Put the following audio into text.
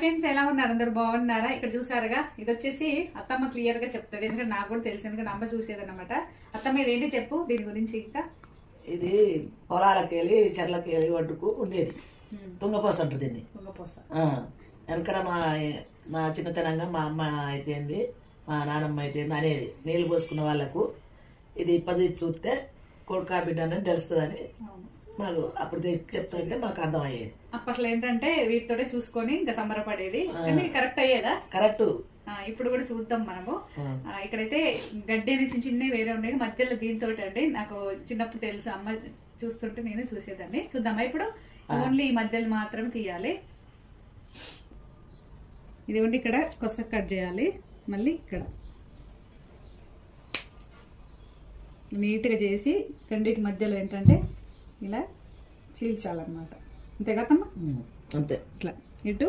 Friends, ఎలా ఉన్నారు? అందరు బాగున్నారా? ఇక్కడ చూసారుగా, ఇది వచ్చేసి అత్తమ్మ క్లియర్ గా చెప్తుంది, ఎందుకంటే నాకు కూడా తెలుసు, ఎందుకంటే అమ్మ చూసేదన్నమాట. అత్తమ్మ ఇదేంటి చెప్పు దీని గురించి. ఇంకా ఇది పొలాలకెళ్ళి చెర్లకెళ్ళి వడ్డుకు ఉండేది తుంగపోస అంటారు దీన్ని. తుంగపోస వెనకడ మా చిన్నతనంగా మా అమ్మ అయితేంది, మా నానమ్మ అయితేంది అనేది నీళ్ళు పోసుకున్న వాళ్ళకు ఇది పది చూస్తే కొడుకా బిడ్డ అనేది తెలుస్తుందని మాకు అప్పుడు చెప్తుంటే మాకు అర్థమయ్యేది. అప్పట్లో ఏంటంటే వీటితోటే చూసుకొని ఇంకా సంబరపడేది. కానీ కరెక్ట్ అయ్యేదా? కరెక్ట్. ఇప్పుడు కూడా చూద్దాం మనము. ఇక్కడైతే గడ్డి అని చిన్న చిన్నవి వేరే ఉన్నాయి, మధ్యలో దీంతో అండి నాకు చిన్నప్పుడు తెలుసు, అమ్మ చూస్తుంటే నేను చూసేదాన్ని. చూద్దామా ఇప్పుడు? ఓన్లీ ఈ మధ్యలో మాత్రం తీయాలి. ఇదిగోండి, ఇక్కడ కొస కట్ చేయాలి. మళ్ళీ ఇక్కడ నీట్గా చేసి రెండింటి మధ్యలో ఏంటంటే ఇలా చీల్చాలన్నమాట. అంతే కదమ్మా? అంతే. ఇట్లా ఇటు